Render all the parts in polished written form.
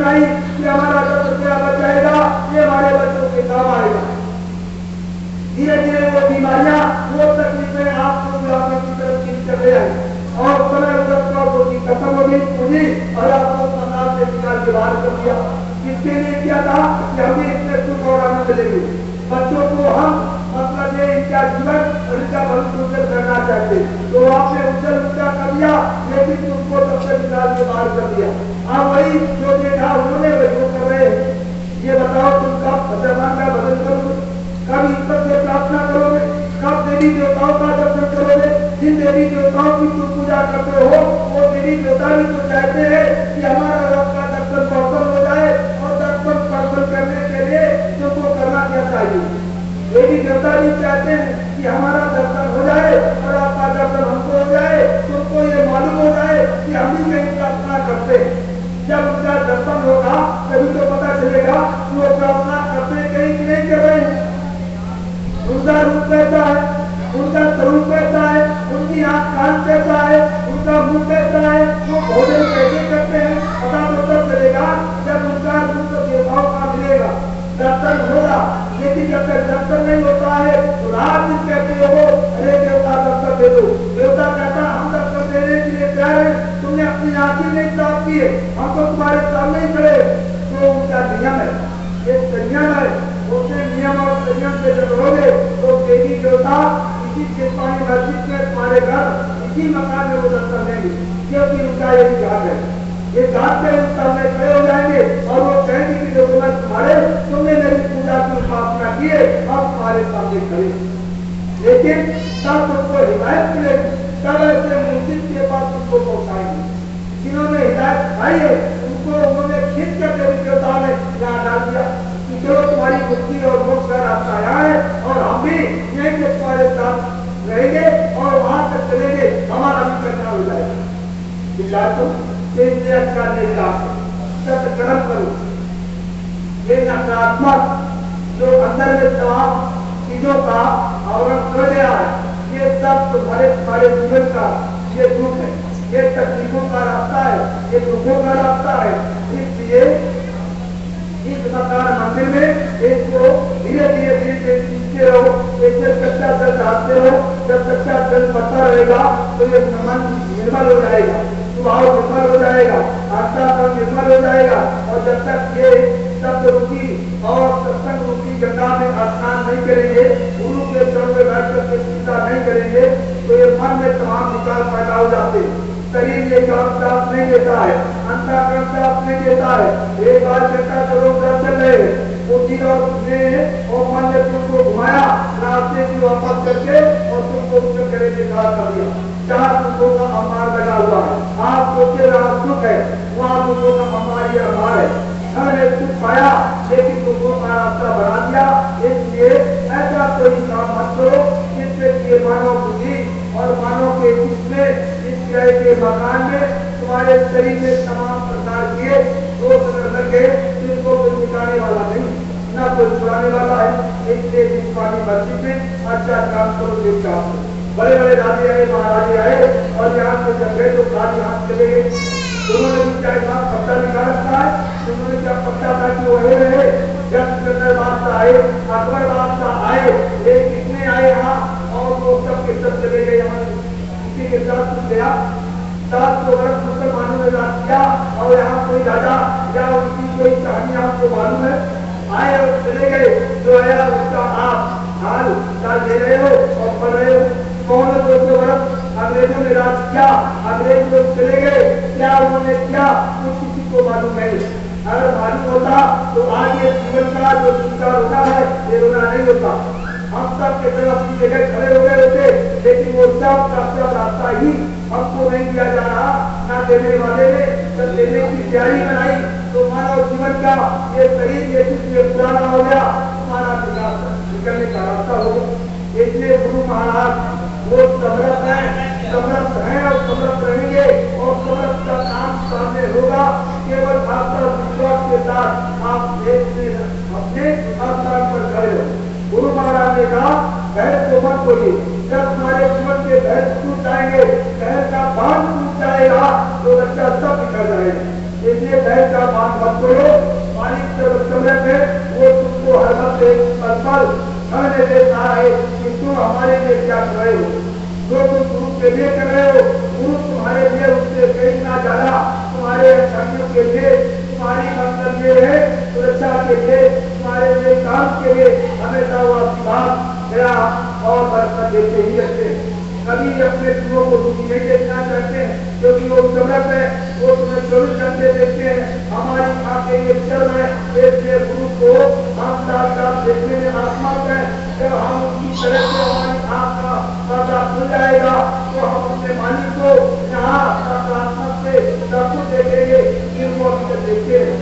बनाई कि हमारा 10 रुपया बच जाएगा, ये हमारे बच्चों के काम आएगा। धीरे धीरे वो बीमारियां, वो तकलीफें आपको बुढ़ापे की तरफ चले आई और समय रोटी खत्म हो गई पूरी और आपको अस्पताल से निकाल के बाहर कर दिया। किसके लिए किया था कि हमें इससे सुख और आनंद लेंगे, बच्चों को हम मतलब ये इनका जीवन और इनका भविष्य उज्जवल करना चाहते, तो आपने उज्जवल उनका कर दिया, लेकिन उसको सबसे निकाल के बाहर कर दिया। अब वही जो देखा उन्होंने वही वो कर रहे हैं। ये बताओ तुम कब भगवान का भजन करोगे, कब ईश्वर से प्रार्थना करोगे, कब देवी देवताओं का दर्शन करोगे? जिन देवी देवताओं की तुम पूजा करते हो वो देवी देवता भी तो चाहते हैं कि हमारा रब का दर्शन पर्सन हो जाए, और दर्शन पर्सन करने के लिए तुमको करना क्या चाहिए? देवी देवता भी चाहते हैं कि हमारा दर्शन हो जाए और आपका दर्शन हमको हो जाए, तुमको ये मालूम हो जाए कि हम ही कहीं प्रार्थना करते हैं। जब उनका दर्शन होगा तभी तो पता चलेगा कि वो प्रार्थना करते कहीं कि नहीं कर रहे हैं। उनका रूप कैसा है, उनका स्वरूप कैसा है, उनकी आंख कान कैसा है, उनका मुंह कैसा है, वो भोजन कैसे करते हैं, पता तो तब चलेगा जब उनका रूप देवताओं का मिलेगा, दर्शन होगा। लेकिन जब तक दर्शन नहीं होता है तो रात दिन कहते हो अरे देवता दर्शन दे दो, देवता कहता हम दर्शन देने के लिए तैयार है, तुमने अपनी आंखें नहीं साफ किए, हम तो तुम्हारे सामने ही खड़े। तो उनका नियम है, ये संयम है, उसके नियम और संयम से जब रहोगे तो देवी देवता इसी चेतवानी मस्जिद में तुम्हारे घर इसी मकान में वो दर्शन देंगे, क्योंकि उनका ये घाट है। ये घाट पे उस सामने खड़े हो जाएंगे और वो कहेंगे कि जो तुम्हारे तुमने मेरी पूजा की उपासना की है, अब तुम्हारे सामने खड़े। लेकिन तब तुमको हिदायत मिलेगी, तब ऐसे मुर्शिद के पास तुमको पहुंचाएंगे। जिन्होंने हिदायत खाई है उनको उन्होंने खींच कर देवी देवता ने यहाँ डाल दिया कि चलो तुम्हारी मुक्ति और मोक्ष का रास्ता आए और हम भी यहीं के तुम्हारे साथ रहेंगे और वहां तक चलेंगे, हमारा भी कल्याण हो जाएगा। कर्म करो, ये नकारात्मक जो अंदर में तमाम चीजों का आवरण कर गया है, ये सब तुम्हारे जीवन का ये दुख है, ये तकलीफों का रास्ता है, ये दुखों का रास्ता है। इसलिए इस मकान मंदिर में इसको धीरे धीरे सीखते रहो, इससे कच्चा जल डालते रहो। जब कच्चा जल बढ़ता रहेगा तो ये मन निर्मल हो जाएगा, स्वभाव निर्मल हो जाएगा, आत्मा निर्मल हो जाएगा। और जब तक ये शब्द रूपी और सत्संग रूपी गंगा में स्नान नहीं करेंगे, गुरु के चरण में बैठ करके चिंता नहीं करेंगे, तो ये मन में तमाम विकार पैदा हो जाते हैं। शरीर ये काम साफ नहीं देता है, अंतःकरण साफ नहीं देता है। एक बार चर्चा करो चल रहे बुद्धि और मन ने तुमको घुमाया रास्ते की वापस करके और तुमको उत्तर करे निकाल कर दिया। 4 दुखों का अमार लगा हुआ है, आप सोचे रहा सुख है, वहाँ दुखों का अमार ही अमार है। हमने सुख पाया लेकिन दुखों का रास्ता बना दिया। इसलिए ऐसा कोई काम मत करो जिससे मानव बुद्धि और मानव के इसमें इस तरह के मकान में तुम्हारे शरीर में तमाम प्रकार के दोष अगर लगे जिनको कोई मिटाने वाला नहीं, न कोई छुड़ाने वाला है। इसलिए जिस पानी मस्जिद में अच्छा काम करो, देख काम करो। बड़े बड़े राजे आए, महाराजे आए और यहाँ से जब गए तो खाली हाथ चले गए। उन्होंने भी क्या पत्ता निकाल रखा है, उन्होंने क्या पत्ता था कि वो रहे। जब सिकंदर बादशाह आए, अकबर बादशाह आए, ये कितने आए यहाँ और वो सब के सब चले गए। यहाँ किसी के साथ कुछ गया 700 वर्ष मुसलमानों ने राज किया और यहाँ कोई राजा या उनकी कोई कहानी आपको मालूम है? आए और चले गए, जो आया उसका आप हाल चाल दे रहे हो और पढ़ रहे हो। कौन 200 वर्ष अंग्रेजों ने राज किया, अंग्रेज लोग चले गए, क्या उन्होंने किया कुछ किसी को मालूम नहीं। अगर मालूम होता तो आज ये जीवन का जो चिंता होता है ये रोना नहीं होता। हम सब के तरफ अपनी जगह खड़े हो गए होते, लेकिन वो सब का सब रास्ता ही हमको नहीं दिया जा रहा, ना देने वाले ने जब देने की तैयारी बनाई तो मानव जीवन का ये शरीर ये कुछ पुराना हो गया, हमारा निकलने का रास्ता हो गया। इसलिए गुरु महाराज वो समर्थ हैं और समर्थ रहेंगे और समर्थ का काम सामने होगा। केवल आपका विश्वास के साथ आप देश में अपने स्थान पर खड़े हो। गुरु महाराज ने कहा बहस को मत बोलिए, जब हमारे जीवन के बहस टूट जाएंगे, बहस का बांध टूट जाएगा तो बच्चा सब निकल जाएगा। इसलिए बहन का मान मत करो। मालिक जब समय है वो तुमको हर वक्त पल समझ देता है कि तुम हमारे लिए क्या कर रहे हो। जो तुम गुरु के लिए कर रहे हो, गुरु तुम्हारे लिए उससे कहीं ना ज्यादा तुम्हारे कर्मियों के लिए, तुम्हारी मतलब ये है सुरक्षा के लिए, तुम्हारे लिए काम के लिए हमेशा वो आशीर्वाद मेरा और बरकत देते ही रहते हैं। कभी अपने गुरुओं को दुखी नहीं देखना चाहते हैं, क्योंकि वो समय है वो तुम्हें 24 घंटे देखते हैं। हमारी आंखें ये चल है, इसलिए गुरु को हम साथ देखने में आत्मक है। जब हम उनकी तरह से हमारी आंख का पर्दा खुल जाएगा तो हम अपने मालिक को यहाँ सकारात्मक से सब कुछ देखेंगे, वो अभी देखते हैं।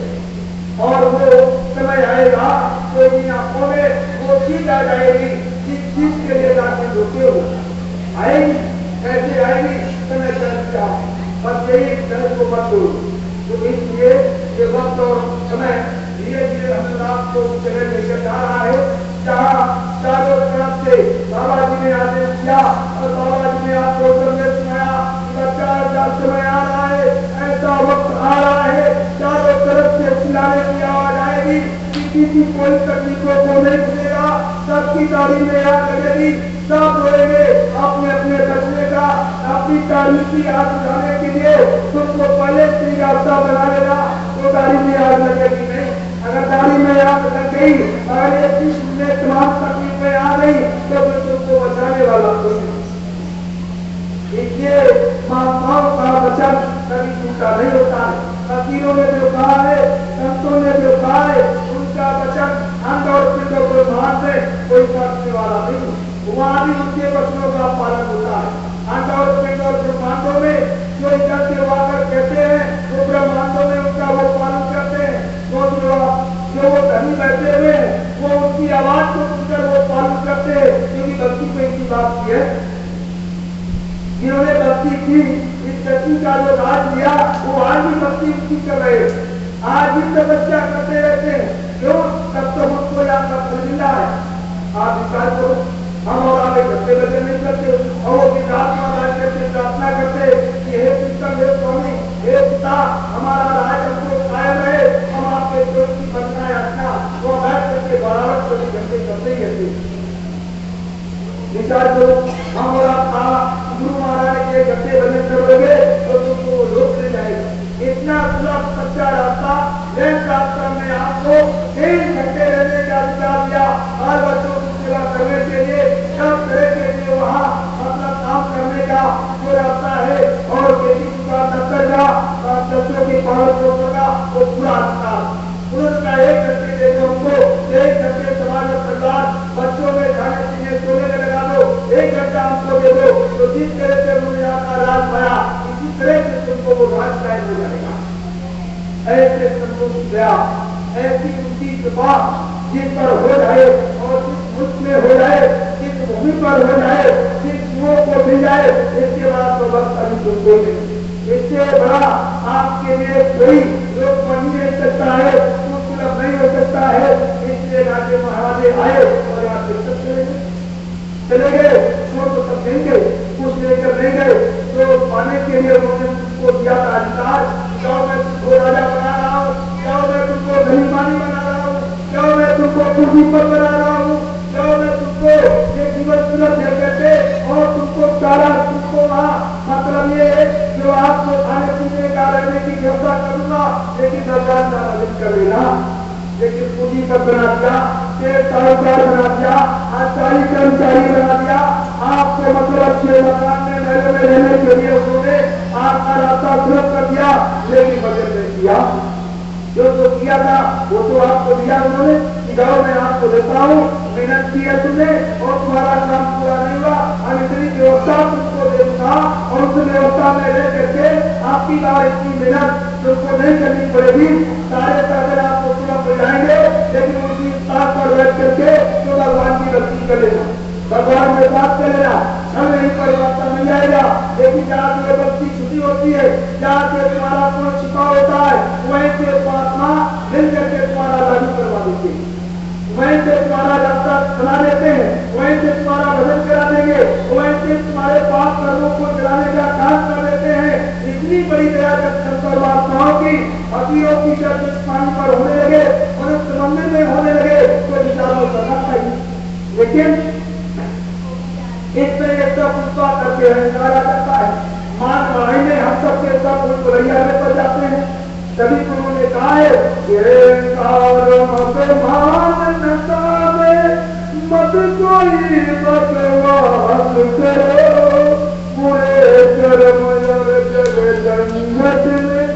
और वो समय आएगा तो इन आंखों में वो चीज आ जाएगी जिस चीज के लिए दाखिल होते हो आएगी। कैसे आएगी समय चल जाओ, बस यही चल को मत दो। तो इसलिए ये वक्त और समय धीरे धीरे हम आपको जगह लेकर जा रहा है जहाँ चारों तरफ से बाबा जी ने आदेश किया और बाबा जी ने आपको संदेश सुनाया। बच्चा समय आ रहा है, ऐसा वक्त आ रहा है चारों तरफ से चिल्लाने की आवाज आएगी, किसी की कोई तकलीफों को नहीं सुनेगा, सबकी तारीफ में याद लगेगी, सब रोएंगे अपने अपने बचने का। अपनी तारीफ की आग उठाने के लिए तुमको पहले से रास्ता बना लेना तो दाढ़ी में आग लगेगी नहीं। अगर दाढ़ी में आग लग गई, अगर ये चीज में तमाम तकलीफ में आ गई तो फिर तुमको बचाने वाला कोई नहीं। इसलिए महात्माओं का वचन कभी झूठा नहीं होता है। फकीरों ने जो कहा है, संतों ने जो कहा है, उनका वचन अंग और पिंडों को मान से कोई करने वाला नहीं। वहाँ भी उनके वचनों का पालन होता है। अंग और पिंड और ब्रह्मांडों में जो इधर से वाकर कहते हैं वो ब्रह्मांडों में उनका वो पालन करते हैं। जो वो धनी बैठे हुए हैं वो उनकी आवाज को सुनकर वो पालन करते हैं, क्योंकि भक्ति को इनकी बात की है। जिन्होंने भक्ति की, इस धरती का जो राज लिया वो आज भी भक्ति उनकी कर रहे हैं, आज भी तपस्या करते रहते हैं। क्यों? तब तो हमको यहाँ का फल मिला है। आप विचार करो, हम और आप घंटे बजे नहीं करते और वो विकास करते प्रार्थना करते कि हे कृष्ण हे स्वामी हे पिता हमारा राज हमको कायम रहे, हम आपके जोड़ की बनना याचना वो बैठ करके बराबर 24 घंटे करते ही रहते। विचार करो, हम और आप गुरु महाराज के घंटे बने करोगे तो तुमको रोक ले जाएगा। इतना सुलभ सच्चा रास्ता रास्ता में आपको 3 घंटे रहने का अधिकार दिया। हर बच्चों की सेवा करने के लिए, सब तरह के लिए वहाँ मतलब काम करने का जो रास्ता है और बेटी का दफ्तर का दफ्तर की पालन का वो पूरा अधिकार। पुरुष का 1 घंटे दे दो हमको, 1 घंटे समाज और परिवार बच्चों में खाने पीने सोने में लगा दो, 1 घंटा हमको दे दो। तो जिस तरह से उन्होंने आपका राज पाया इसी तरह से तुमको वो राज कायम हो जाएगा। ऐसे संतोष दया, ऐसी उनकी कृपा जिस पर हो जाए और जिस मुल्क में हो जाए, जिस भूमि पर हो जाए, जिस जीवों को मिल जाए, इसके बाद तो बस अभी तुमको नहीं। इससे बड़ा आपके लिए कोई लोग बन नहीं सकता है, सुलभ नहीं हो सकता है। इसलिए राजे महाराजे आए और आप चले गए तो सब देंगे, कुछ लेकर नहीं गए तो पाने के लिए उन्होंने तुमको दिया था अधिकार। जाओ मैं तुमको राजा बना रहा हूँ, जाओ मैं तुमको धनीमानी बना रहा हूँ, जाओ मैं तुमको कुर्सी पर बना रहा हूँ, जाओ मैं तुमको ये जीवन सुलभ दे करके और तुमको सारा तुमको वहाँ मतलब ये जो आपको खाने पीने का रहने की व्यवस्था करूंगा, लेकिन भगवान का मदद कर लेना। लेकिन पूंजी पर बना दिया, साहूकार बना दिया, आचारी कर्मचारी बना दिया, आपको मतलब अच्छे मकान में महल में रहने के लिए उन्होंने आपका रास्ता सुलभ कर दिया, लेकिन बजट नहीं दिया। जो तो किया था वो तो आपको दिया उन्होंने कि जाओ मैं आपको देता हूँ, मेहनत की है तुमने और तुम्हारा काम पूरा नहीं हुआ, हम इतनी व्यवस्था तुमको दे दूंगा और उस व्यवस्था में रह करके आपकी बार इतनी मेहनत तुमको नहीं करनी पड़ेगी। सारे पैसे आपको पूरा मिल जाएंगे, लेकिन उसी स्थान पर बैठ करके तो भगवान की भक्ति कर लेना, भगवान में बात कर लेना, हम यही परिवर्तन मिल जाएगा। लेकिन जहाँ से भक्ति छुट्टी होती है, जहाँ से तुम्हारा गुण छिपा होता है, वहीं से परमात्मा मिल करके तुम्हारा लागू करवा देते हैं, वहीं से तुम्हारा रास्ता बना देते हैं, वहीं से तुम्हारा भजन करा देंगे, वहीं से तुम्हारे पाप कर्मों को जलाने का काम कर देते हैं। इतनी बड़ी दया शंकर महात्माओं की इसमें ये सब उत्साह करके निकाला जाता है। मान बढ़ाई में हम सबके सब बुलैया में पड़ जाते हैं। तभी गुरु ने कहा है मान मत कोई बकवास करो, पूरे कर्म जगत में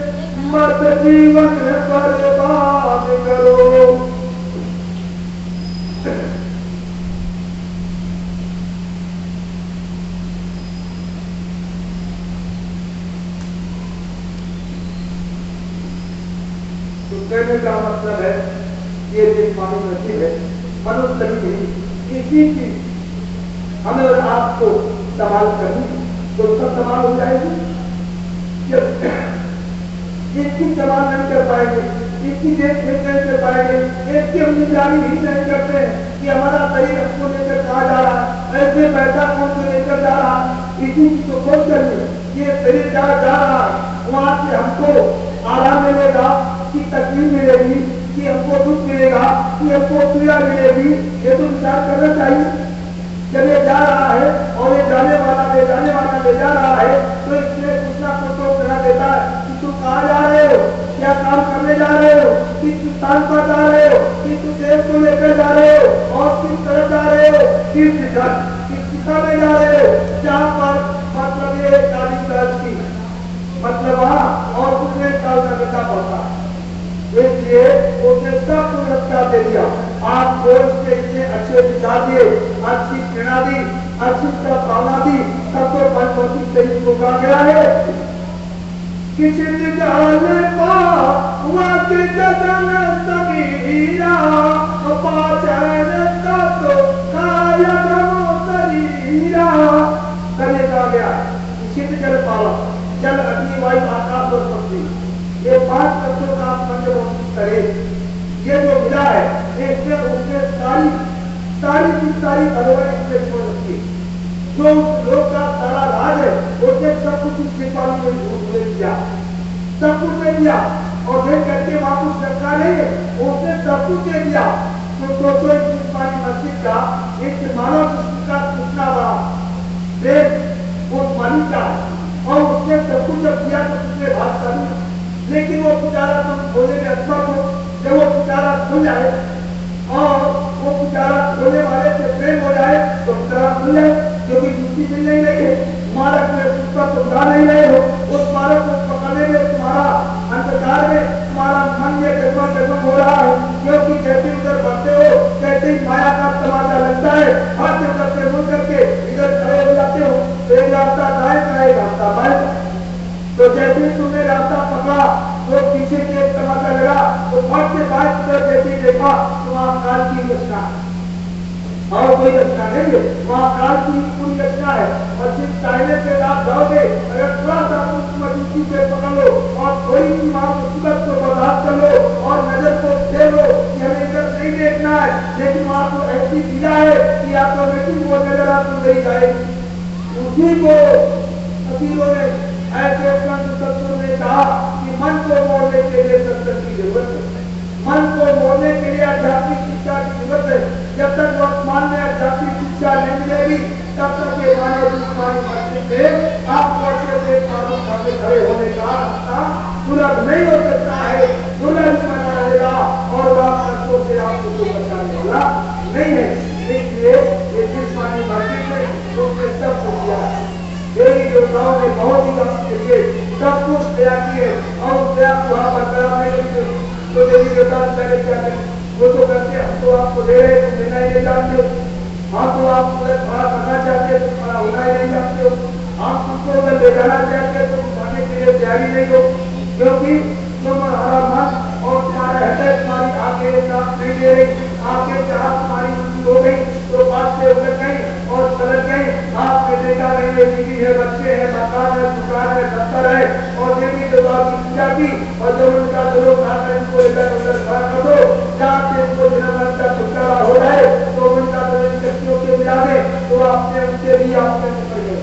मत जीवन बर्बाद करो। तो कहने का मतलब है ये एक मालूम नसीब है मनुष्य नहीं, इसी की हमें और आपको सवाल करनी तो सब सवाल हो जाएगी। इसकी सवाल नहीं कर पाएंगे, इसकी देखरेख नहीं कर पाएंगे, इसकी हम निगरानी भी नहीं करते हैं कि हमारा शरीर हमको लेकर कहा जा रहा है, ऐसे पैसा कौन से लेकर जा रहा है। इसी की तो खोज करनी, ये शरीर जहाँ जा रहा है वहां से हमको आराम मिलेगा कि तकलीफ मिलेगी, कि हमको दुख मिलेगा, कि हमको पीड़ा मिलेगी, ये तो विचार करना चाहिए। जब ये जा रहा है और ये जाने वाला ले जा रहा है तो इसलिए कुछ ना कुछ तो कहना देता है कि तुम कहाँ जा रहे हो, क्या काम करने जा रहे हो, किस स्थान पर जा रहे हो, किस देश को लेकर जा रहे हो और किस तरफ जा रहे हो, किस दिशा में जा रहे हो। जहाँ पर मतलब ये 40 साल की मतलब वहाँ और दूसरे साल का बेटा पड़ता है, इसलिए उसने सब पुरस्कार दे दिया। आपको इसके इतने अच्छे विचार दिए, अच्छी प्रेरणा दी, अच्छी भावना दी, सब तो पंचवटी शरीर को कहा गया है किसी जाने सबीरा पाचन तो काया शरीरा करने कहा गया। शीत जल पावा, जल अग्नि वायु आकाश और पृथ्वी, ये 5 तत्वों का पंचभौतिक शरीर ये जो मिला है इसमें उसने सारी की सारी अधोगति इसमें छोड़ रखी। जो लोग का सारा राज है उसने सब कुछ उसके पानी में झूठ दे दिया, सब कुछ दे दिया और फिर करके वहां कुछ रखा नहीं है, उसने सब कुछ दे दिया। तो सोचो इस पानी मस्जिद का एक मानव सृष्टि का कितना बड़ा प्रेम उस मानी का और उसने सब कुछ जब दिया तो उसने भाग कर दिया। लेकिन वो पुजारा तुम खोले में असमर्थ हो, जब वो पुजारा खुल जाए और वो पुजारा खोले वाले से प्रेम हो जाए तो पुजारा खुल जाए, क्योंकि मुक्ति मिल नहीं रही है, मारक में उसका सुधा नहीं रहे हो, उस मारक को पकड़ने में तुम्हारा अंधकार में तुम्हारा मन में जगमग हो रहा है। क्योंकि जैसे उधर बढ़ते हो कैसे माया का तमाशा लगता है, हाथ से करके मुड़ करके इधर खड़े हो जाते हो, एक रास्ता दाएं का एक रास्ता बाएं। तो जैसे तुमने रास्ता पकड़ा तो पीछे से एक तमाशा लगा तो फट से बात कर जैसे देखा तो वहां काल की रचना और कोई रचना नहीं है, वहां काल की पूरी रचना है। और जिस चाहने से आप जाओगे अगर थोड़ा सा मजबूती से पकड़ लो और थोड़ी सी वहां मुसीबत को बर्दाश्त कर लो और नजर को दे लो कि हमें इधर नहीं देखना है, लेकिन वहां तो ऐसी पीड़ा है कि आपको बेटी वो नजर आपको नहीं जाएगी। उसी को फकीरों ने ऐसे संत सत्सुर ने कहा कि मन को मोड़ने के लिए सत्संग की जरूरत है, मन को मोड़ने के लिए आध्यात्मिक शिक्षा की जरूरत है। जब तक वर्तमान में आध्यात्मिक शिक्षा नहीं मिलेगी तब तक ये मानव रूपानी मस्जिद में आप वर्षे से खड़े होने का रास्ता सुलभ नहीं हो सकता है, दुर्लभ बना रहेगा और बात शब्दों से आपको कोई बचाने वाला नहीं है। इसलिए ये जिस्मानी मस्जिद में उसने सब कुछ दिया है, देवी देवताओं ने बहुत ही आपके लिए सब कुछ दया किए और उस दया को वहां पर कराने के लिए तो देवी देवता पहले क्या करें, वो तो कहते हम तो आपको दे रहे तुम देना ही नहीं जानते हो, हम तो आप खड़ा करना चाहते हो तुम खड़ा होना ही नहीं जानते हो, हम तुमको अगर ले जाना चाहते हो तुम जाने के लिए तैयारी नहीं हो, क्योंकि तुम्हारा मन और तुम्हारा हृदय तुम्हारी आंखें साथ नहीं दे रही, आंखें चाह तुम्हारी हो गई तो बात से उतर गई और चलत गई। आपके देखा नहीं है, बीवी है, बच्चे हैं, मकान है, दुकान है, दफ्तर है और देवी देवता की पूजा की और जो उनका दो खाकर इनको इधर उधर खड़ा कर दो, जहाँ से इनको जन्म का छुटकारा हो जाए तो उनका शक्तियों के मिला दे तो आपने उनके भी आपने पकड़ गए।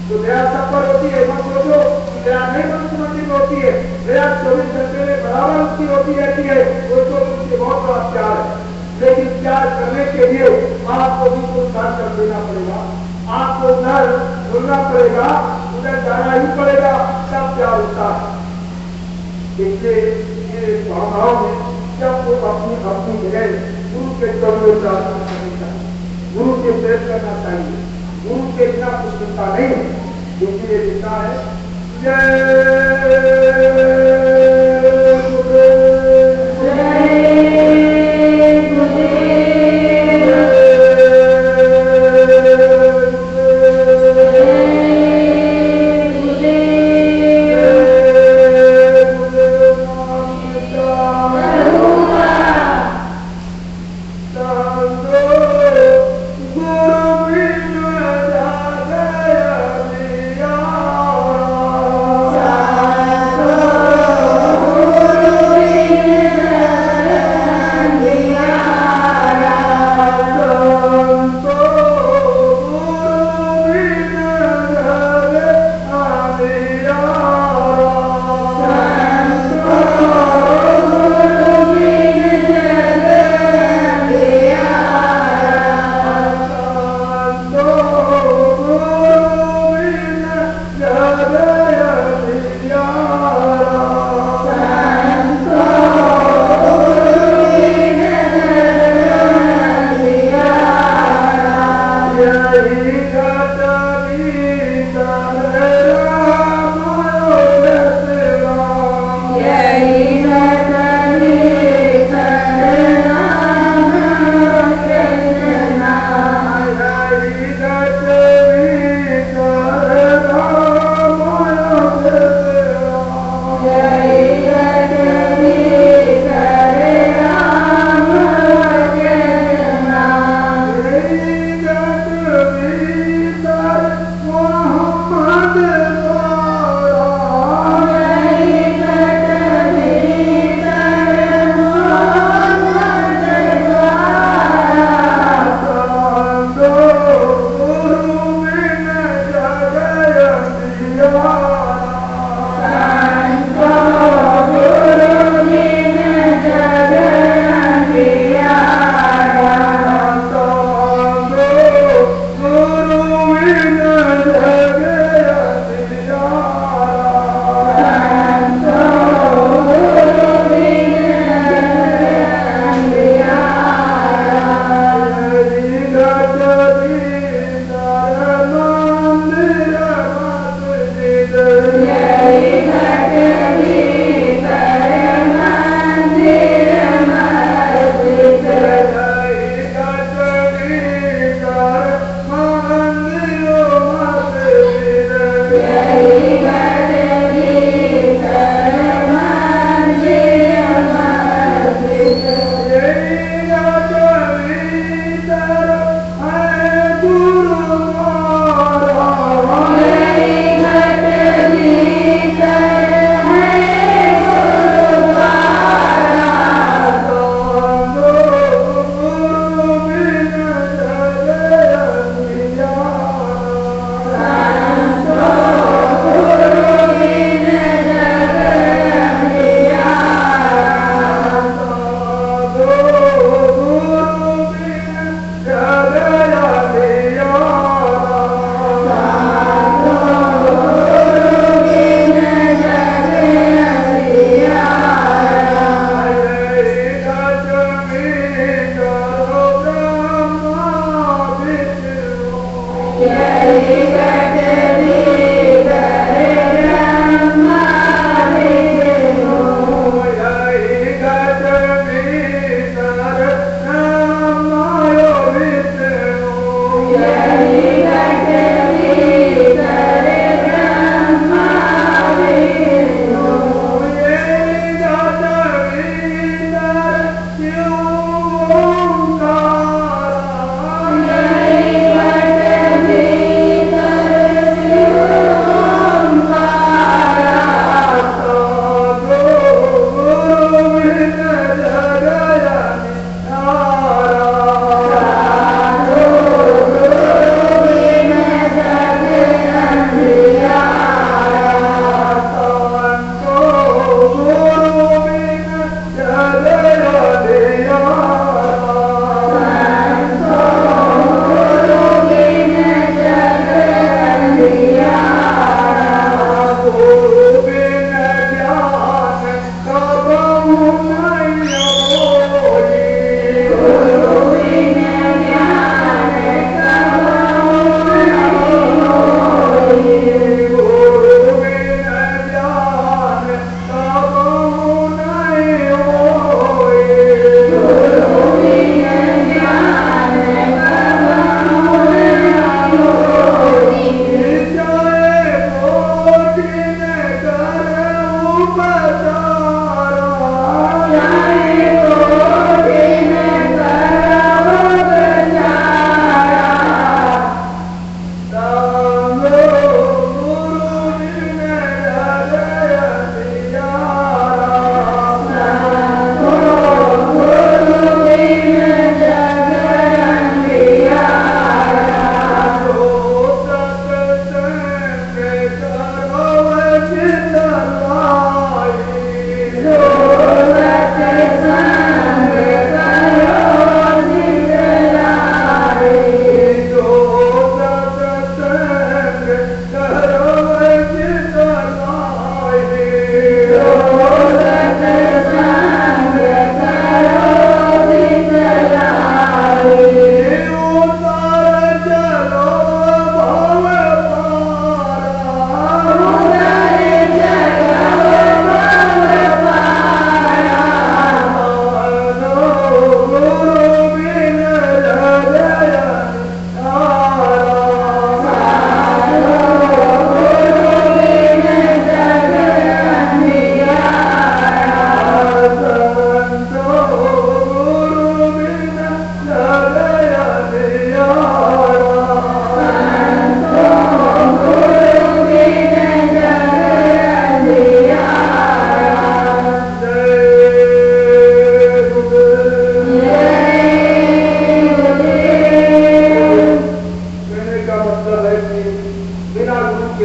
तो दया सब पर होती है, मत सोचो कि दया नहीं मंत्री होती है, दया 24 घंटे में बराबर उसकी होती रहती है, उसको उसके बहुत बड़ा प्यार है। लेकिन प्यार करने के लिए आपको भी कुछ दान कर देना पड़ेगा, आपको उधर ढूंढना पड़ेगा, उधर जाना ही पड़ेगा, तब प्यार होता है। इसलिए ये भावनाओं में जब वो अपनी अपनी जगह गुरु के चरणों में प्रार्थना करनी चाहिए, गुरु के प्रेम करना चाहिए, गुरु के बिना कुछ चिंता नहीं है। इसलिए लिखा है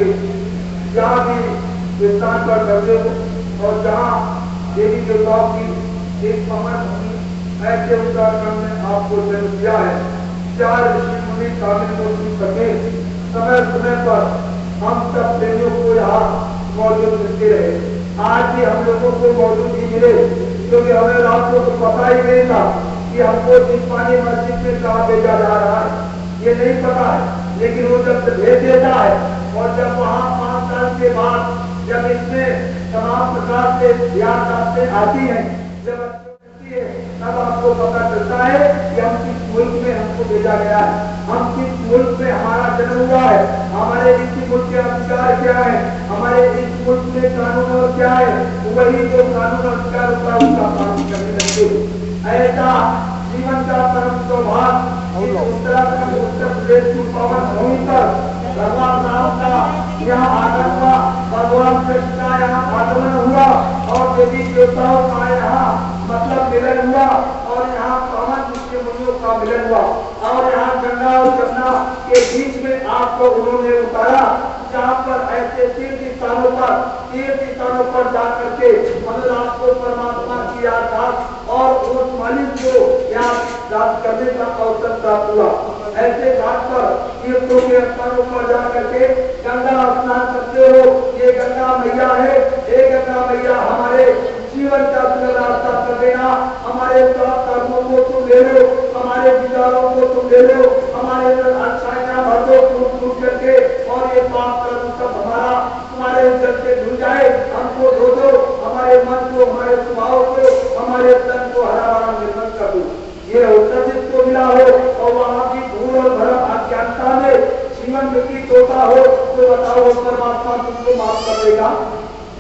के जहाँ भी स्थान पर करते हो और जहाँ देवी देवताओं की एक पवन भूमि ऐसे उत्तराखंड में आपको जन्म दिया है। 4 ऋषि मुनि शामिल हो सके, समय समय पर हम सब प्रेमियों को यहाँ मौजूद मिलते रहे। आज भी हम लोगों को मौजूद ही मिले, क्योंकि हमें रात को तो पता ही नहीं था कि हमको जिस्मानी मस्जिद में कहाँ भेजा जा रहा है, ये नहीं पता है। लेकिन वो जब भेज देता है और जब वहाँ 5 साल के बाद जब इसमें तमाम प्रकार से ध्यान आती है, जब तब आपको पता चलता है कि हम किस मुल्क में हमको भेजा गया है, हम किस मुल्क में हमारा जन्म हुआ है, हमारे इस मुल्क के अधिकार क्या है, हमारे इस मुल्क में कानून और क्या है। वही जो कानून और अधिकार होता है उसका पालन करने लगते। ऐसा जीवन का परम सौभाग्य उत्तराखंड उत्तर प्रदेश की पावन भूमि पर भगवान राम का यहाँ आगमन हुआ, भगवान कृष्ण का यहाँ आगमन हुआ और देवी देवताओं का यहाँ मतलब मिलन हुआ और यहाँ पावन ऋषि मुनियों का मिलन हुआ और यहाँ गंगा और जमुना के बीच में आपको उन्होंने उतारा, जहाँ पर ऐसे तीर्थ स्थानों पर जा करके मतलब आपको परमात्मा की याद और उस मालिक को याद करने का अवसर प्राप्त हुआ। ऐसे घाट पर तीर्थों के स्थानों पर जा करके गंगा स्नान करते हो। ये गंगा मैया है, ये गंगा मैया हमारे जीवन का रास्ता कर देना, हमारे कर्मों को तुम ले लो, हमारे विचारों को तुम ले लो, हमारे अच्छाइयां भर दो टूट करके और ये पाप कर्म सब हमारा तुम्हारे जल से धुल जाए, हमको धो दो, हमारे मन को, हमारे स्वभाव को, हमारे तन को हरा भरा निर्मल कर दो। ये उत्तर जिसको मिला हो और वहाँ की धूल और भरम अज्ञानता में जीवन व्यतीत होता हो तो बताओ परमात्मा तुमको माफ कर देगा?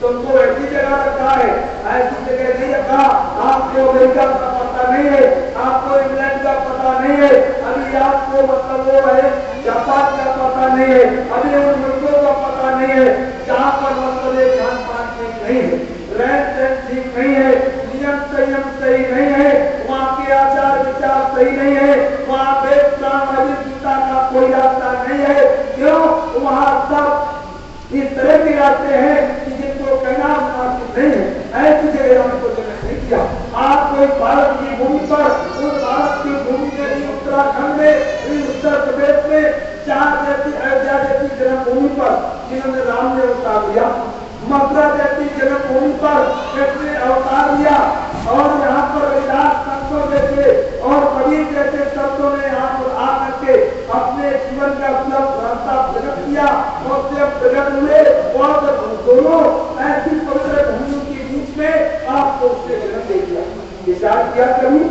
तुमको ऐसी जगह रखा है, ऐसी जगह नहीं रखा। आपको अमेरिका का पता नहीं है, आपको इंग्लैंड का पता नहीं है, अभी आपको मतलब वो है जापान का पता नहीं है, अभी उन मुल्कों का पता नहीं है जहाँ पर मतलब खान पान ठीक नहीं है, रहन सहन ठीक नहीं है, नियम संयम सही नहीं है, वहाँ के आचार विचार सही नहीं है, वहाँ गीता का कोई रास्ता नहीं है। क्यों? वहाँ सब इस तरह के रास्ते हैं कि जिनको कहना मुनासिब नहीं है। ऐसी जगह हमको जन्म नहीं किया। आप कोई भारत की भूमि पर, उस भारत की भूमि में, उत्तराखंड में, उत्तर प्रदेश में, चार जैसी अयोध्या जैसी जन्मभूमि पर जिन्होंने राम ने अवतार लिया, मथुरा जैसी जन्मभूमि पर कृष्ण ने अवतार लिया और यहाँ पर विलास संतों जैसे और कबीर जैसे संतों ने यहाँ पर आकर के अपने जीवन का रास्ता प्रकट किया और जब प्रकट हुए और दोनों ऐसी पवित्र भूमि के बीच में आपको उसने जन्म दे दिया। विचार किया कभी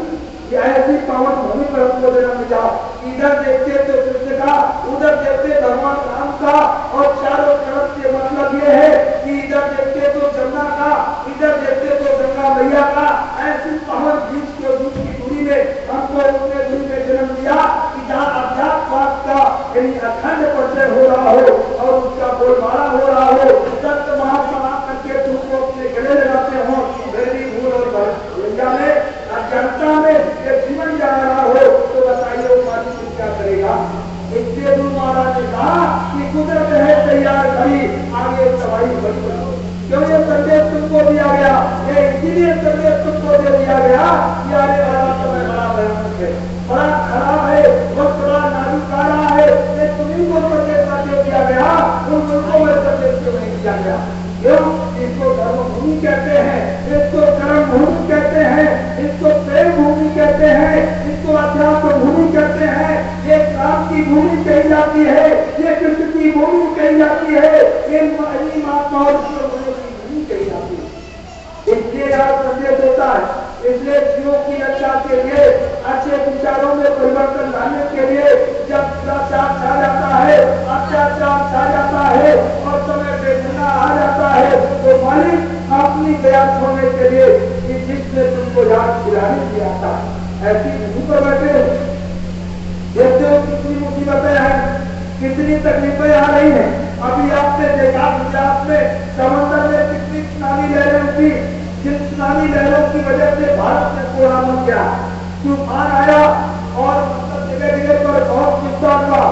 कि ऐसी पावन भूमि पर हमको जन्म मिला, इधर देखते तो कृष्ण का, उधर देखते भगवान राम का और चारों तरफ से मतलब ये है कि इधर देखते तो जमुना का, इधर देखते तो गंगा मैया का। ऐसी पावन बीच के बीच की दूरी में हमको उतने दूरी में जन्म दिया कि जहाँ अध्यात्म का यानी अखंड परिचय हो रहा हो और उसका बोलबाला हो रहा हो, संत महात्मा करके तुमको अपने गले लगाते हो, गरीबी भूल और भैया में जनता में ये जीवन जा रहा हो तो बताइए वो मालिक क्या करेगा? इसलिए गुरु महाराज ने कहा कि कुदरत है तैयार खड़ी, आगे सवाई बड़ी। क्यों ये संदेश तुमको दिया गया? ये इसीलिए संदेश तुमको दे दिया गया कि आने वाला समय बड़ा भयानक है, बड़ा खराब है, बहुत बड़ा नाजुकारा है। ये तुम्हीं को संदेश दे दिया गया, उन मुल्कों में संदेश क्यों नहीं दिया गया? क्यों? इसको धर्मभूमि कहते हैं, इसको कर्म भूमि कहते हैं, इसको प्रेम भूमि कहते हैं, इसको अध्यात्म भूमि कहते हैं, ये काम की भूमि कही जाती है, ये कृष्ण की भूमि कही जाती है, ये महात्मा और भूमि कही जाती है। इसलिए यह संदेश होता है। इसलिए जीवों की रक्षा के लिए, अच्छे विचारों में परिवर्तन लाने के लिए जब भ्रष्टाचार छा जाता है, अत्याचार छा जाता है और समय बेचना आ जाता है तो मालिक अपनी दया छोड़ने के लिए कि जिसने तुमको याद दिलाने दिया था ऐसी भूमि पर बैठे देखते हो कितनी मुसीबतें हैं, कितनी तकलीफें आ रही हैं। अभी आपने देखा गुजरात में समंदर में कितनी सुनामी लहरें उठी, जिन सुनामी लहरों की वजह से भारत में कोहरा बन गया, तूफान आया और जगह जगह पर बहुत नुकसान हुआ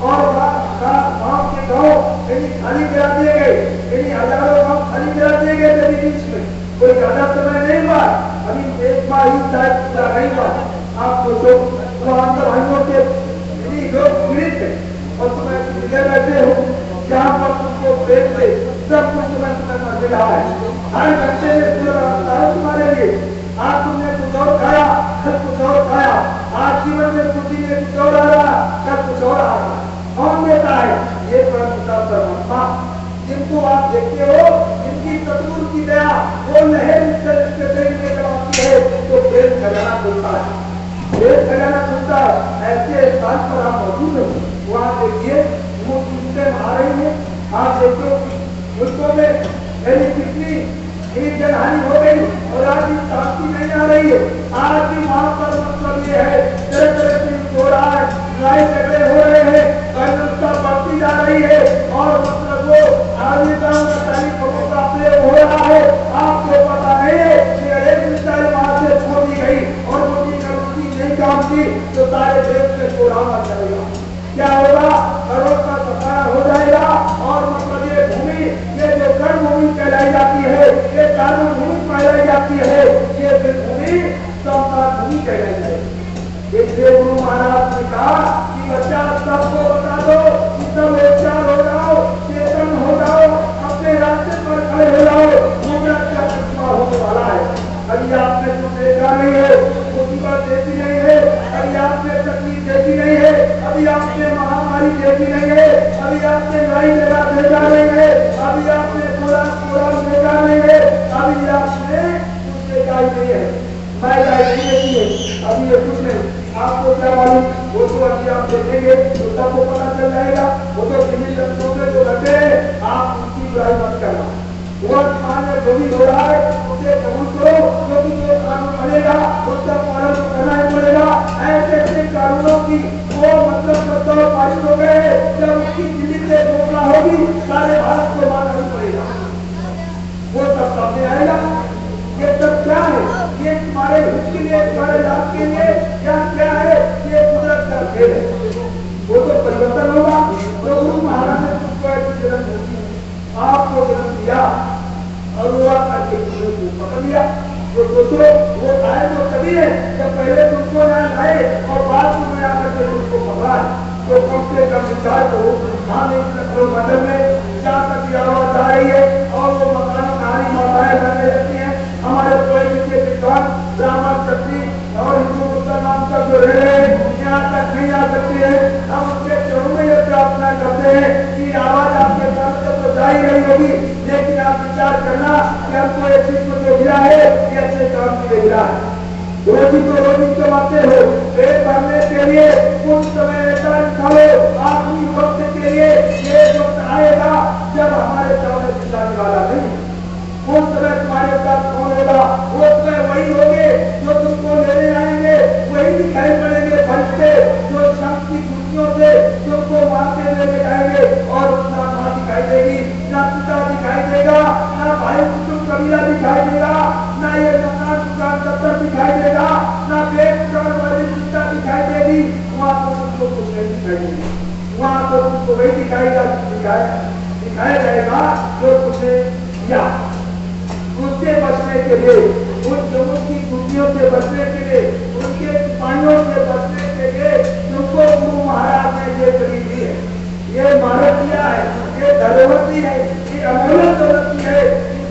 और गाँव के गाँव कहीं खाली करा दिए गए, कहीं हजारों काम खाली करा दिए गए मेरे बीच में, कोई ज्यादा समय नहीं हुआ, अभी एक बार ही शायद पूरा नहीं हुआ। आप सोचो तो आंदर भाइयों के यदि लोग पीड़ित है और तुम्हें जगह बैठे हो जहाँ पर तुमको प्रेम से सब कुछ तुम्हें मिल रहा है, हर घंटे में पूरा रास्ता है तुम्हारे लिए। आज तुमने कुछ और खाया, कल कुछ और खाया, आज जीवन में कुछ ही कुछ और आ रहा, कल कुछ और आ रहा, कौन देता है? ये परमपिता परमात्मा जिनको आप देखते हो, जिनकी चतुर की दया वो लहर के शरीर में जब आती है तो प्रेम खजाना खुलता है, प्रेम खजाना खुलता है। ऐसे स्थान पर आप मौजूद हो, वहाँ देखिए वो कितने आ रही है, आप देखो मुल्कों में मेरी कितनी एक जनहानि हो गई और आज भी शांति नहीं आ रही है। आज भी वहां पर मतलब ये है तरह तरह की हो रहा है, लड़ाई झगड़े हो रहे हैं, गैरता बढ़ती जा रही है और मतलब वो आर्मीदारों का तारीफ का प्रयोग हो रहा है। आपको पता नहीं है कि एक मिसाइल वहां से छोड़ दी गई और मोदी का उसकी नहीं काम की तो सारे देश में चोराना चलेगा, क्या होगा? करोड़ का सफाया हो जाएगा और मतलब ये भूमि, ये जो कर्म भूमि कहलाई जाती है, ये कर्म भूमि कहलाई जाती है, ये भूमि संसार भूमि कहलाई जाएगी। इसलिए गुरु महाराज ने कहा कि बच्चा सबको बता दो कि सब एक चार हो जाओ, चेतन हो जाओ, अपने रास्ते पर खड़े हो जाओ, दूसरा क्या चश्मा होने वाला है। अभी आपने जो देखा नहीं है, मुसीबत देखी नहीं है, अभी आपने तकलीफ देखी नहीं है, अभी आपने महामारी देखी नहीं है, अभी आपने लड़ाई झगड़ा देखा नहीं है, अभी आपने पूरा देखा नहीं है, अभी आपने कुछ देखा ही नहीं है, मैं नहीं देखी है, अभी ये कुछ नहीं। आपको क्या मालूम? वो तो अभी आप देखेंगे तो सबको पता चल जाएगा। वो तो किन्हीं शब्दों में जो लगे आप उनकी बुराई मत करना। वर्तमान में जो भी हो रहा है उसे कबूल करो, क्योंकि जो कानून बनेगा उसका पालन तो करना ही पड़ेगा। ऐसे ऐसे कानूनों की वो मतलब प्रस्ताव पारित हो गए, जब उसकी दिल्ली से घोषणा होगी सारे भारत को मानना ही पड़ेगा, वो सब सामने आएगा। ये सब क्या है? ये तुम्हारे हित के लिए, तुम्हारे लाभ के लिए क्या है? ये कुदरत का खेल है, वो तो परिवर्तन होगा। तो गुरु महाराज ने तुमको ऐसे जन्म दिया, आपको जन्म दिया और वो करके तुमको पकड़ लिया। तो दोस्तों वो आए तो कभी है जब पहले तुमको यहाँ लाए और बाद में आकर के तुमको पकड़ा, तो कम से कम विचार करो। हाँ मंदिर में जहाँ तक की आवाज आ रही है और वो मकान नारी माताएं करने लगती है, हमारे के विद्वान ब्राह्मण क्षत्रिय और हिंदू मुसलमान का जो रहे यहाँ तक नहीं आ सकते हैं। हम उनके चरणों में ये प्रार्थना करते हैं कि आवाज आपके कान तक तो जा ही रही होगी, लेकिन आप विचार करना कि हमको ये चीज को गिरा है, ये अच्छे काम के लिए गिरा है। रोजी तो रोजी कमाते हो, पेट भरने के लिए कुछ समय ऐसा निकालो, आखिरी वक्त के लिए ये वक्त आएगा जब हमारे सामने दिखाने वाला नहीं। उस समय तुम्हारे साथ कौन होगा? वो समय वही होंगे जो तुमको लेने आएंगे, वही दिखाई पड़ेंगे फरिश्ते जो शंख की कुर्सियों से तुमको मारते हुए दिखाएंगे और ना माँ दिखाई देगी, ना पिता दिखाई देगा, ना भाई कुटुंब कबीला दिखाई देगा, ना ये मकान दुकान दफ्तर दिखाई देगा, ना पेट दुकान वाली चिंता दिखाई देगी। वहाँ तो तुमको कुछ नहीं दिखाई देगी, वहाँ तो तुमको वही दिखाया जाएगा जो तुमने किया। उससे बचने के लिए, उन जमुन की कुटियों से बचने के लिए, उनके सिपाहियों से बचने के लिए तुमको गुरु महाराज ने ये करी दी है, ये मानव दिया है, ये धरोहर है, ये अमूल्य दौलत है।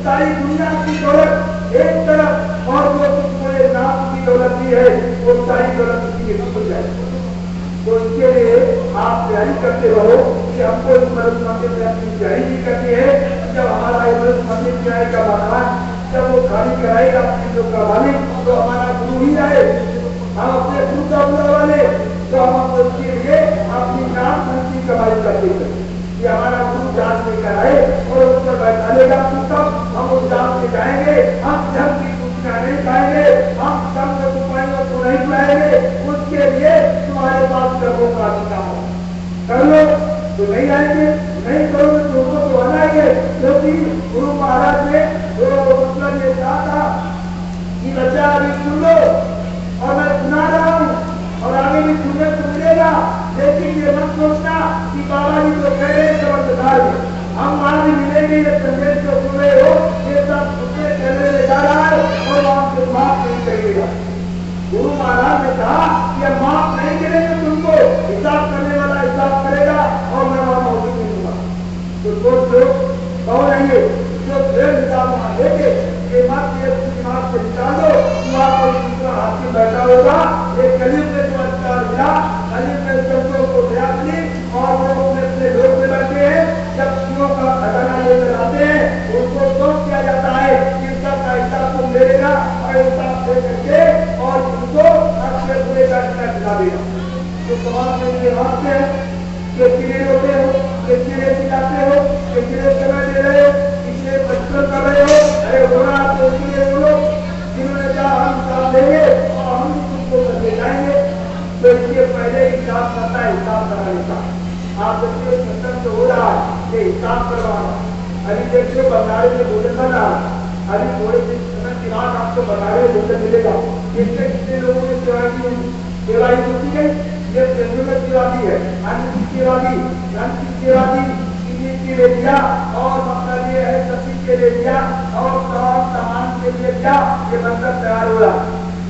सारी दुनिया की दौलत एक तरफ और जो तुमको ये नाम की दौलत दी है वो सारी दौलत उसकी खुल जाए। तो इसके लिए आप तैयारी करते रहो कि हमको इस मरुद मंदिर में अपनी तैयारी भी करनी है। जब हमारा मरुद मंदिर किराए का मकान जब वो खाली कराएगा अपनी जो का मालिक, तो हमारा गुरु ही आए, हम अपने गुरु का बुला वाले, तो हम उसके लिए अपनी नाम धन की कमाई करते हैं कि हमारा गुरु जान लेकर आए और उस पर बैठा लेगा, हम उस जान से जाएंगे, हम धन की कुर्सियां नहीं खाएंगे, हम सब सिपाहियों को नहीं बुलाएंगे। उसके लिए तुम्हारे पास कर्मों का अधिकार हो, कर लो तो नहीं आएंगे, नहीं करोगे तो उनको तो आना ही है। क्योंकि गुरु महाराज ने जो मतलब ये कहा था कि बच्चा अभी सुन लो और मैं सुना रहा हूँ और आगे भी सुनने को मिलेगा, लेकिन ये मत सोचना कि बाबा जी तो कह रहे हैं समझदार है। तो लोग कौन है ये जो दृढ़ हिसाब वहां लेके ये मत ये दिमाग से निकाल दो, तू आपको दूसरा हाथ में बैठा होगा। एक कलीब में जो अधिकार मिला, कलीब में शब्दों को दया मिली और वो अपने लोग में बैठे हैं। जब चीजों का खजाना लेकर आते हैं उनको सौंप किया जाता है कि सबका हिसाब तुम ले लेगा और हिसाब दे करके और उनको अपने पूरे का खिला देगा। तो समाज में ये हाथ है कि चिड़े होते हो, कि चिड़े सिखाते हो, कि चिड़े समय दे रहे हो, इसलिए बचपन कर रहे हो, अरे हो रहा तो इसलिए बोलो जिन्होंने कहा हम काम देंगे और हम तुमको करके जाएंगे। तो इसलिए पहले हिसाब करता है, हिसाब करा लेता। आप देखिए सत्संग तो हो रहा है कि हिसाब करवाना। अभी देखिए बंगाली में भोजन बन रहा है, अभी थोड़े दिन समय के बाद आपको बंगाली में भोजन मिलेगा। इससे कितने लोगों ने सेवाई होती है, ये जरूरत सेवा दी है, अन्न की सेवा दी, धन की सेवा दी, के लिए दिया और मतलब ये है सब्जी के लिए दिया और सामान के लिए दिया। ये बंधन तैयार हो रहा,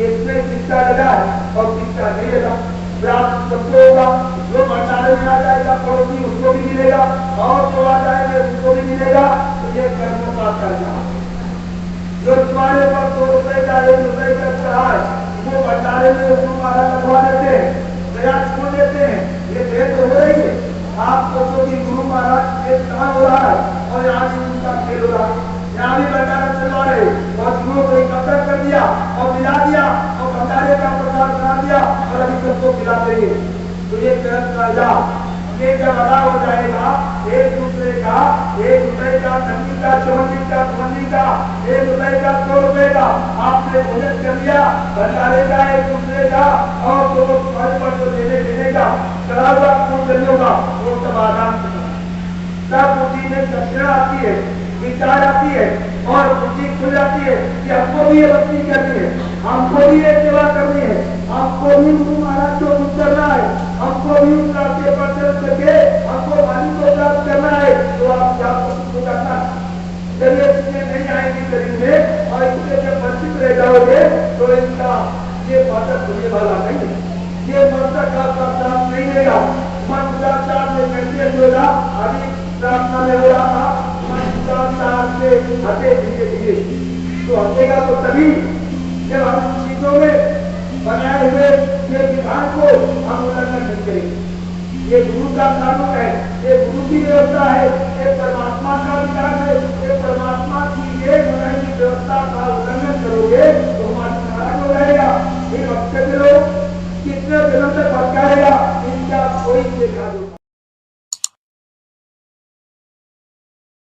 इसमें शिक्षा लगा है और शिक्षा नहीं लगा। प्राप्त सबको होगा, जो भंडारे में आ जाएगा पड़ोसी उसको भी मिलेगा और जो आ जाएंगे उसको भी मिलेगा। तो ये कर्मों का करना जो तुम्हारे पास 2 रुपए का 1 रुपए का रहा है वो भंडारे में उसको मारा लगवा देते हैं, प्रयास छोड़ देते हैं। ये भेद हो रही है। आपको तो भी गुरु महाराज एक कहा हो रहा है और यहाँ भी उनका खेल हो रहा है। यहाँ भी भंडारा चलवा रहे और गुरु को इकट्ठा कर दिया और मिला दिया और भंडारे का प्रचार करा दिया और अभी सबको खिला देंगे। तो ये कर्जा ये जब अदा हो जाएगा एक दूसरे का 1 रुपए का, 30 का, 54 का, 55 का, 1 रुपए का, 100 रुपए का आपने भोजन कर लिया भंडारे का एक दूसरे का और तो पर देने का चला हुआ पूर्वजों का वो सब आदान सब बुद्धि में दक्षिणा आती है, विचार आती है और बुद्धि खुल जाती है कि हमको भी ये भक्ति करनी है, हमको भी ये सेवा करनी है, हमको भी गुरु महाराज को उतरना है, हमको भी उस रास्ते पर चल करके हमको वाणी को प्राप्त करना है। तो आप क्या कोशिश करना जब ये चीजें नहीं आएंगी शरीर में और इससे जब वंचित रह जाओगे तो इनका ये बाधक होने वाला नहीं है। ये मंत्र का प्राप्त नहीं देगा। मन उदाचार में कैसे होगा अभी प्रार्थना में हो रहा था, मन उदाचार से हटे धीरे धीरे तो हटेगा तो तभी जब हम चीजों में बनाए हुए ये विधान को हम उल्लंघन नहीं करेंगे। ये गुरु का कानून है, ये गुरु की व्यवस्था है, ये परमात्मा का विधान है, ये परमात्मा की ये बनाई की व्यवस्था का उल्लंघन करोगे तो हमारा नाराज हो रहेगा। फिर भक्त के लोग कितने जन्म तक भटकाएगा इनका कोई देखा